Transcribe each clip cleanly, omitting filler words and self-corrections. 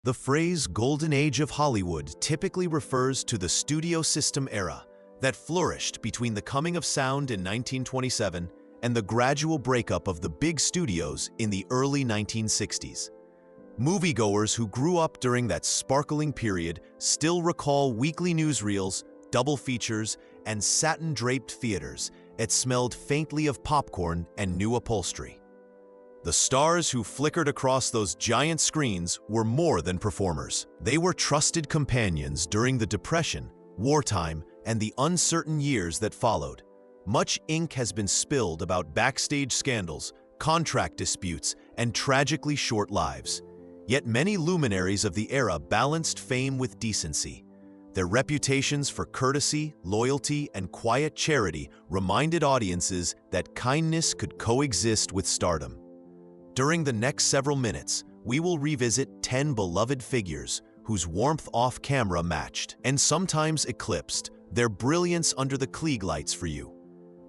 The phrase "golden age of Hollywood" typically refers to the studio system era that flourished between the coming of sound in 1927 and the gradual breakup of the big studios in the early 1960s. Moviegoers who grew up during that sparkling period still recall weekly newsreels, double features, and satin-draped theaters that smelled faintly of popcorn and new upholstery. The stars who flickered across those giant screens were more than performers. They were trusted companions during the Depression, wartime, and the uncertain years that followed. Much ink has been spilled about backstage scandals, contract disputes, and tragically short lives. Yet many luminaries of the era balanced fame with decency. Their reputations for courtesy, loyalty, and quiet charity reminded audiences that kindness could coexist with stardom. During the next several minutes, we will revisit 10 beloved figures whose warmth off-camera matched, and sometimes eclipsed, their brilliance under the Klieg lights for you.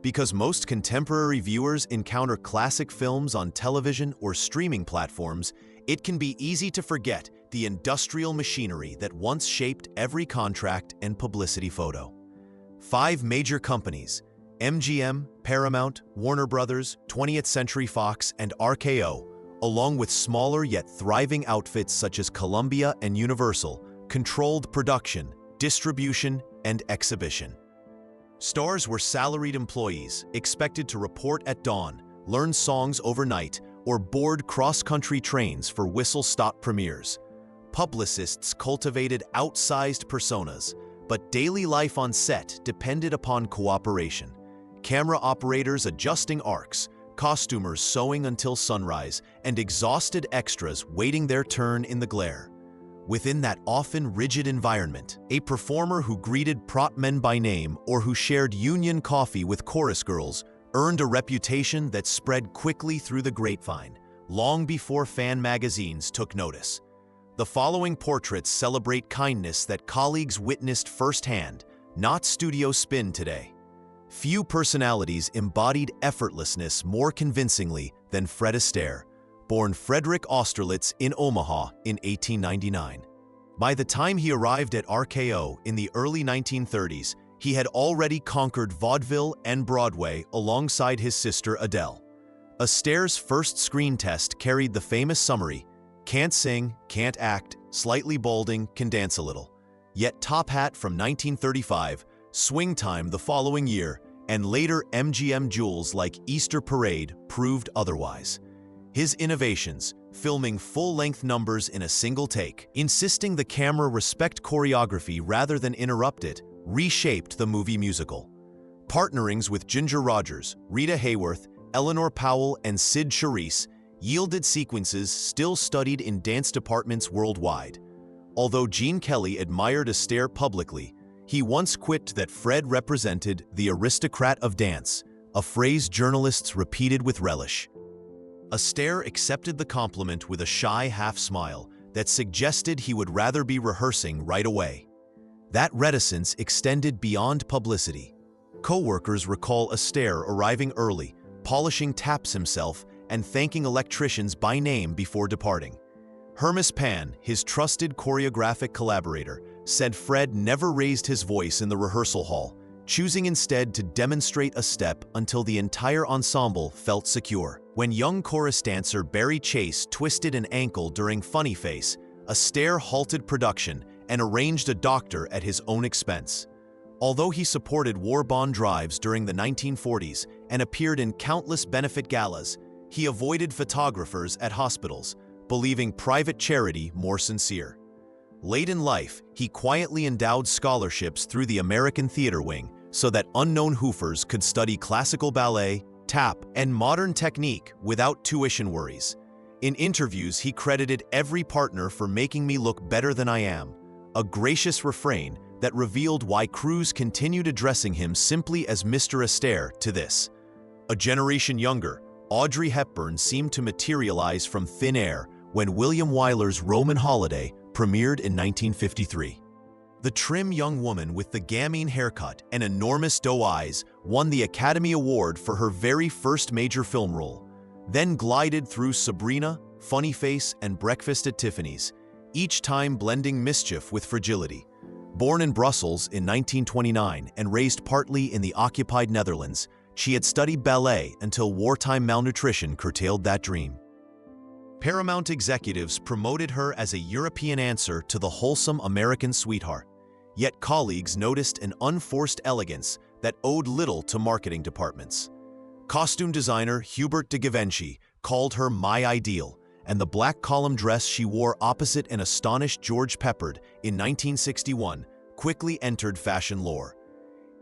Because most contemporary viewers encounter classic films on television or streaming platforms, it can be easy to forget the industrial machinery that once shaped every contract and publicity photo. 5 major companies, MGM, Paramount, Warner Brothers, 20th Century Fox, and RKO, along with smaller yet thriving outfits such as Columbia and Universal, controlled production, distribution, and exhibition. Stars were salaried employees, expected to report at dawn, learn songs overnight, or board cross-country trains for whistle-stop premieres. Publicists cultivated outsized personas, but daily life on set depended upon cooperation. Camera operators adjusting arcs, costumers sewing until sunrise, and exhausted extras waiting their turn in the glare. Within that often rigid environment, a performer who greeted prop men by name or who shared union coffee with chorus girls earned a reputation that spread quickly through the grapevine, long before fan magazines took notice. The following portraits celebrate kindness that colleagues witnessed firsthand, not studio spin today. Few personalities embodied effortlessness more convincingly than Fred Astaire, born Frederick Austerlitz in Omaha in 1899. By the time he arrived at RKO in the early 1930s, he had already conquered vaudeville and Broadway alongside his sister Adele. Astaire's first screen test carried the famous summary, "Can't sing, can't act, slightly balding, can dance a little." Yet Top Hat from 1935, Swing Time the following year, and later MGM jewels like Easter Parade proved otherwise. His innovations, filming full-length numbers in a single take, insisting the camera respect choreography rather than interrupt it, reshaped the movie musical. Partnerings with Ginger Rogers, Rita Hayworth, Eleanor Powell, and Sid Charisse yielded sequences still studied in dance departments worldwide. Although Gene Kelly admired Astaire publicly, he once quipped that Fred represented the aristocrat of dance, a phrase journalists repeated with relish. Astaire accepted the compliment with a shy half-smile that suggested he would rather be rehearsing right away. That reticence extended beyond publicity. Co-workers recall Astaire arriving early, polishing taps himself, and thanking electricians by name before departing. Hermes Pan, his trusted choreographic collaborator, said Fred never raised his voice in the rehearsal hall, choosing instead to demonstrate a step until the entire ensemble felt secure. When young chorus dancer Barry Chase twisted an ankle during Funny Face, Astaire halted production and arranged a doctor at his own expense. Although he supported war bond drives during the 1940s and appeared in countless benefit galas, he avoided photographers at hospitals, believing private charity more sincere. Late in life, he quietly endowed scholarships through the American Theater Wing so that unknown Hoofers could study classical ballet, tap, and modern technique without tuition worries. In interviews, he credited every partner for making me look better than I am, a gracious refrain that revealed why crews continued addressing him simply as Mr. Astaire to this. A generation younger, Audrey Hepburn seemed to materialize from thin air when William Wyler's Roman Holiday premiered in 1953. The trim young woman with the gamine haircut and enormous doe eyes won the Academy Award for her very first major film role, then glided through Sabrina, Funny Face, and Breakfast at Tiffany's, each time blending mischief with fragility. Born in Brussels in 1929 and raised partly in the occupied Netherlands, she had studied ballet until wartime malnutrition curtailed that dream. Paramount executives promoted her as a European answer to the wholesome American sweetheart. Yet colleagues noticed an unforced elegance that owed little to marketing departments. Costume designer Hubert de Givenchy called her "my ideal," and the black column dress she wore opposite an astonished George Peppard in 1961 quickly entered fashion lore.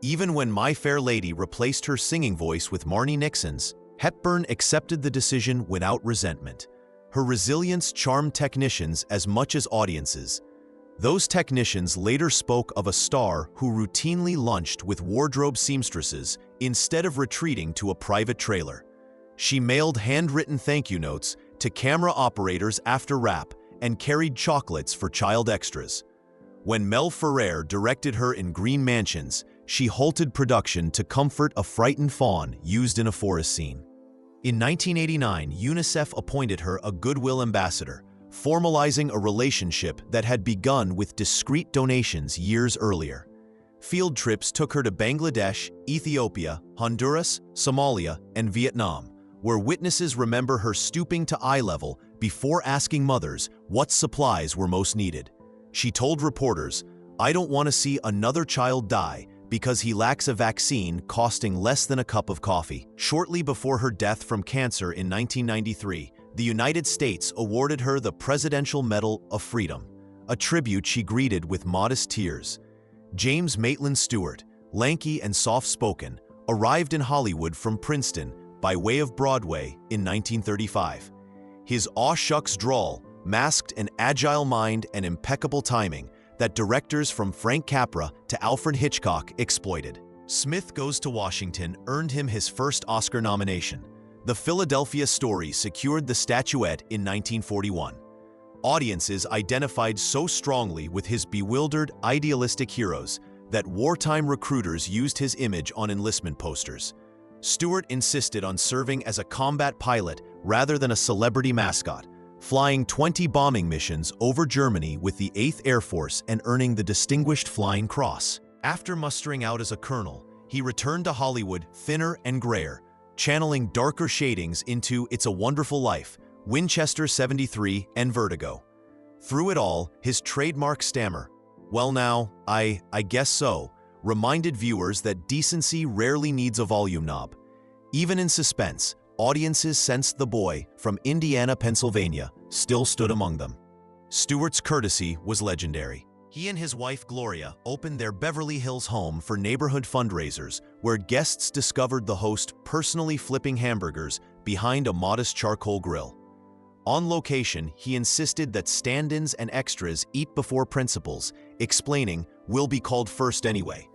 Even when My Fair Lady replaced her singing voice with Marni Nixon's, Hepburn accepted the decision without resentment. Her resilience charmed technicians as much as audiences. Those technicians later spoke of a star who routinely lunched with wardrobe seamstresses instead of retreating to a private trailer. She mailed handwritten thank you notes to camera operators after wrap and carried chocolates for child extras. When Mel Ferrer directed her in Green Mansions, she halted production to comfort a frightened fawn used in a forest scene. In 1989, UNICEF appointed her a Goodwill Ambassador, formalizing a relationship that had begun with discreet donations years earlier. Field trips took her to Bangladesh, Ethiopia, Honduras, Somalia, and Vietnam, where witnesses remember her stooping to eye level before asking mothers what supplies were most needed. She told reporters, "I don't want to see another child die because he lacks a vaccine costing less than a cup of coffee." Shortly before her death from cancer in 1993, the United States awarded her the Presidential Medal of Freedom, a tribute she greeted with modest tears. James Maitland Stewart, lanky and soft-spoken, arrived in Hollywood from Princeton by way of Broadway in 1935. His aw shucks drawl masked an agile mind and impeccable timing that directors from Frank Capra to Alfred Hitchcock exploited. Smith Goes to Washington earned him his first Oscar nomination. The Philadelphia Story secured the statuette in 1941. Audiences identified so strongly with his bewildered, idealistic heroes that wartime recruiters used his image on enlistment posters. Stewart insisted on serving as a combat pilot rather than a celebrity mascot, flying 20 bombing missions over Germany with the 8th Air Force and earning the Distinguished Flying Cross. After mustering out as a colonel, he returned to Hollywood thinner and grayer, channeling darker shadings into It's a Wonderful Life, Winchester 73, and Vertigo. Through it all, his trademark stammer, "Well now, I guess so," reminded viewers that decency rarely needs a volume knob. Even in suspense, audiences sensed the boy from Indiana, Pennsylvania, still stood among them. Stewart's courtesy was legendary. He and his wife Gloria opened their Beverly Hills home for neighborhood fundraisers, where guests discovered the host personally flipping hamburgers behind a modest charcoal grill. On location, he insisted that stand-ins and extras eat before principals, explaining, "We'll be called first anyway."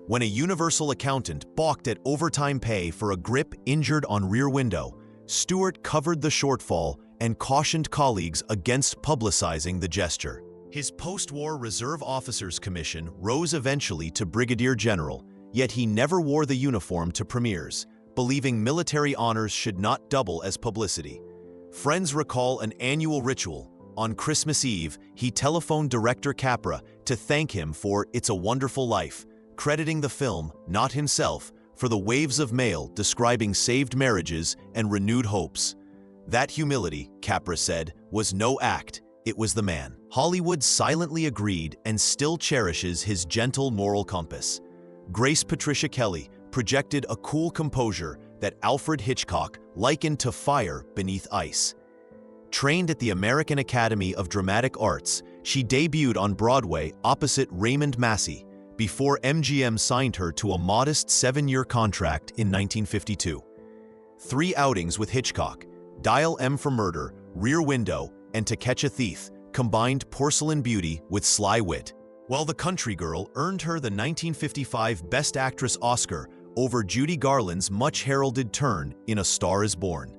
When a Universal accountant balked at overtime pay for a grip injured on Rear Window, Stewart covered the shortfall and cautioned colleagues against publicizing the gesture. His post-war Reserve Officers Commission rose eventually to Brigadier General, yet he never wore the uniform to premieres, believing military honors should not double as publicity. Friends recall an annual ritual. On Christmas Eve, he telephoned director Capra to thank him for It's a Wonderful Life, crediting the film, not himself, for the waves of mail describing saved marriages and renewed hopes. That humility, Capra said, was no act, it was the man. Hollywood silently agreed and still cherishes his gentle moral compass. Grace Patricia Kelly projected a cool composure that Alfred Hitchcock likened to fire beneath ice. Trained at the American Academy of Dramatic Arts, she debuted on Broadway opposite Raymond Massey, before MGM signed her to a modest 7-year contract in 1952. 3 outings with Hitchcock, Dial M for Murder, Rear Window, and To Catch a Thief, combined porcelain beauty with sly wit. While The Country Girl earned her the 1955 Best Actress Oscar over Judy Garland's much-heralded turn in A Star is Born.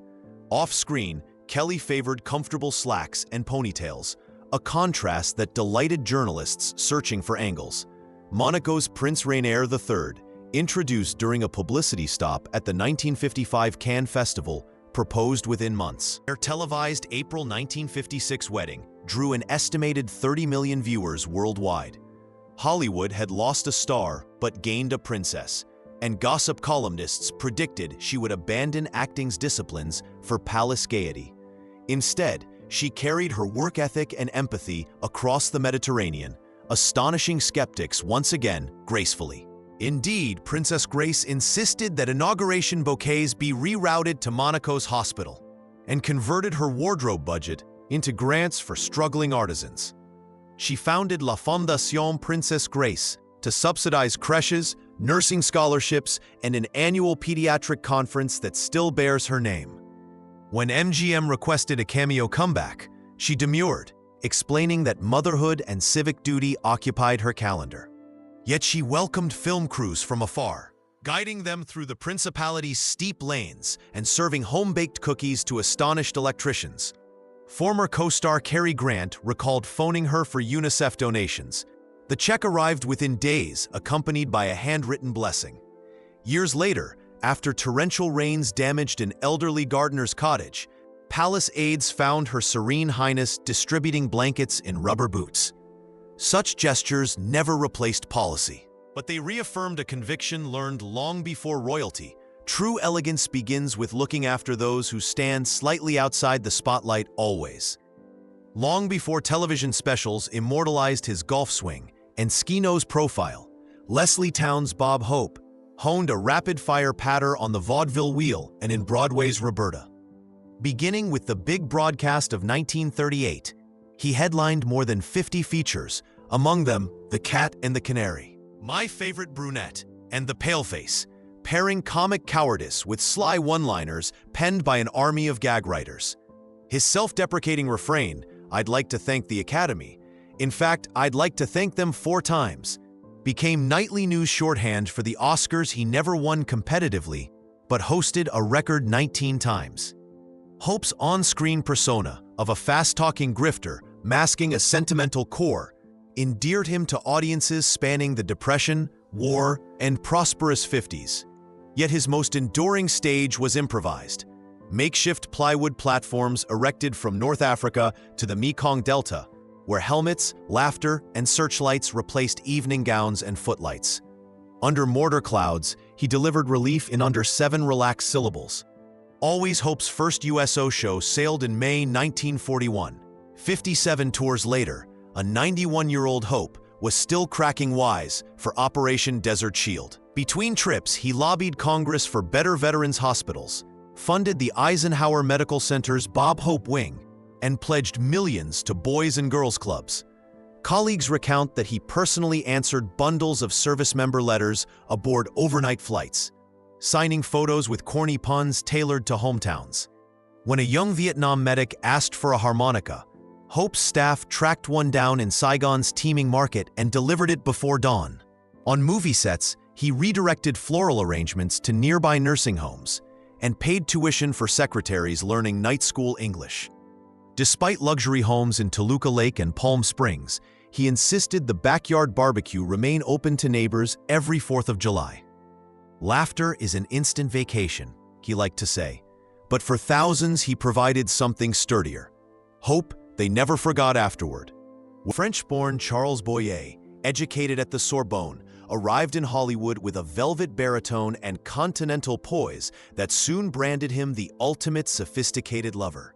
Off-screen, Kelly favored comfortable slacks and ponytails, a contrast that delighted journalists searching for angles. Monaco's Prince Rainier III, introduced during a publicity stop at the 1955 Cannes Festival, proposed within months. Their televised April 1956 wedding, drew an estimated 30 million viewers worldwide. Hollywood had lost a star but gained a princess, and gossip columnists predicted she would abandon acting's disciplines for palace gaiety. Instead, she carried her work ethic and empathy across the Mediterranean, astonishing skeptics once again gracefully. Indeed, Princess Grace insisted that inauguration bouquets be rerouted to Monaco's hospital and converted her wardrobe budget into grants for struggling artisans. She founded La Fondation Princess Grace to subsidize creches, nursing scholarships, and an annual pediatric conference that still bears her name. When MGM requested a cameo comeback, she demurred, explaining that motherhood and civic duty occupied her calendar. Yet she welcomed film crews from afar, guiding them through the principality's steep lanes and serving home-baked cookies to astonished electricians. Former co-star Cary Grant recalled phoning her for UNICEF donations. The check arrived within days, accompanied by a handwritten blessing. Years later, after torrential rains damaged an elderly gardener's cottage, palace aides found Her Serene Highness distributing blankets in rubber boots. Such gestures never replaced policy, but they reaffirmed a conviction learned long before royalty. True elegance begins with looking after those who stand slightly outside the spotlight always. Long before television specials immortalized his golf swing and ski-nose profile, Leslie Town's Bob Hope honed a rapid-fire patter on the vaudeville wheel and in Broadway's Roberta. Beginning with the big broadcast of 1938, he headlined more than 50 features, among them The Cat and the Canary, My Favorite Brunette, and The Paleface, pairing comic cowardice with sly one-liners penned by an army of gag writers. His self-deprecating refrain, "I'd like to thank the Academy, in fact, I'd like to thank them 4 times," became nightly news shorthand for the Oscars he never won competitively, but hosted a record 19 times. Hope's on-screen persona of a fast-talking grifter masking a sentimental core endeared him to audiences spanning the Depression, war, and prosperous 50s. Yet his most enduring stage was improvised. Makeshift plywood platforms erected from North Africa to the Mekong Delta, where helmets, laughter, and searchlights replaced evening gowns and footlights. Under mortar clouds, he delivered relief in under 7 relaxed syllables. Always Hope's first USO show sailed in May 1941. 57 tours later, a 91-year-old Hope was still cracking wise for Operation Desert Shield. Between trips, he lobbied Congress for better veterans' hospitals, funded the Eisenhower Medical Center's Bob Hope Wing, and pledged millions to Boys and Girls Clubs. Colleagues recount that he personally answered bundles of service member letters aboard overnight flights, signing photos with corny puns tailored to hometowns. When a young Vietnam medic asked for a harmonica, Hope's staff tracked one down in Saigon's teeming market and delivered it before dawn. On movie sets, he redirected floral arrangements to nearby nursing homes and paid tuition for secretaries learning night school English. Despite luxury homes in Toluca Lake and Palm Springs, he insisted the backyard barbecue remain open to neighbors every 4th of July. Laughter is an instant vacation, he liked to say, but for thousands he provided something sturdier. Hope they never forgot afterward. French-born Charles Boyer, educated at the Sorbonne, arrived in Hollywood with a velvet baritone and continental poise that soon branded him the ultimate sophisticated lover.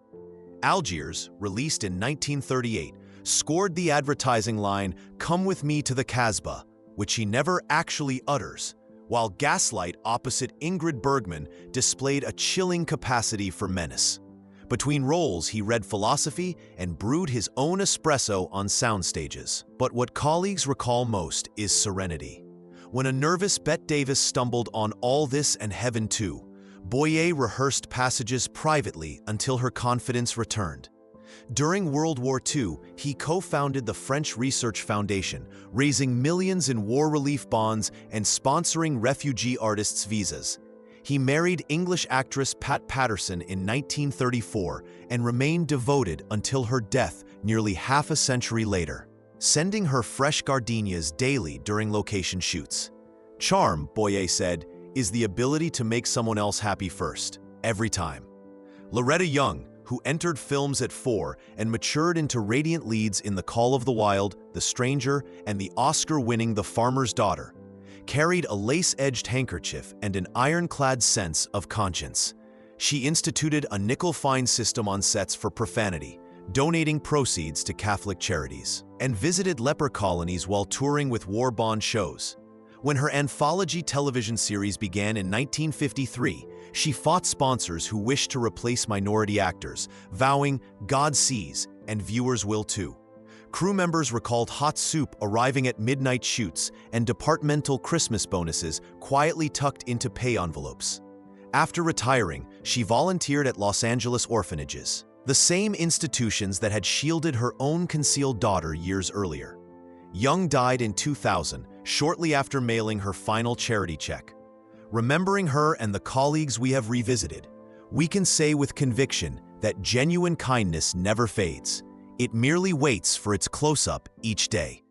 Algiers, released in 1938, scored the advertising line, "Come with me to the Casbah," which he never actually utters, while Gaslight opposite Ingrid Bergman displayed a chilling capacity for menace. Between roles, he read philosophy and brewed his own espresso on sound stages. But what colleagues recall most is serenity. When a nervous Bette Davis stumbled on All This and Heaven Too, Boyer rehearsed passages privately until her confidence returned. During World War II, he co-founded the French Research Foundation, raising millions in war relief bonds and sponsoring refugee artists' visas. He married English actress Pat Patterson in 1934 and remained devoted until her death nearly half a century later, sending her fresh gardenias daily during location shoots. Charm, Boyer said, is the ability to make someone else happy first, every time. Loretta Young, who who entered films at 4 and matured into radiant leads in The Call of the Wild, The Stranger, and the Oscar-winning The Farmer's Daughter, carried a lace-edged handkerchief and an ironclad sense of conscience. She instituted a nickel-fine system on sets for profanity, donating proceeds to Catholic charities, and visited leper colonies while touring with war bond shows. When her anthology television series began in 1953, she fought sponsors who wished to replace minority actors, vowing, "God sees, and viewers will too." Crew members recalled hot soup arriving at midnight shoots and departmental Christmas bonuses quietly tucked into pay envelopes. After retiring, she volunteered at Los Angeles orphanages, the same institutions that had shielded her own concealed daughter years earlier. Young died in 2000, shortly after mailing her final charity check. Remembering her and the colleagues we have revisited, we can say with conviction that genuine kindness never fades. It merely waits for its close-up each day.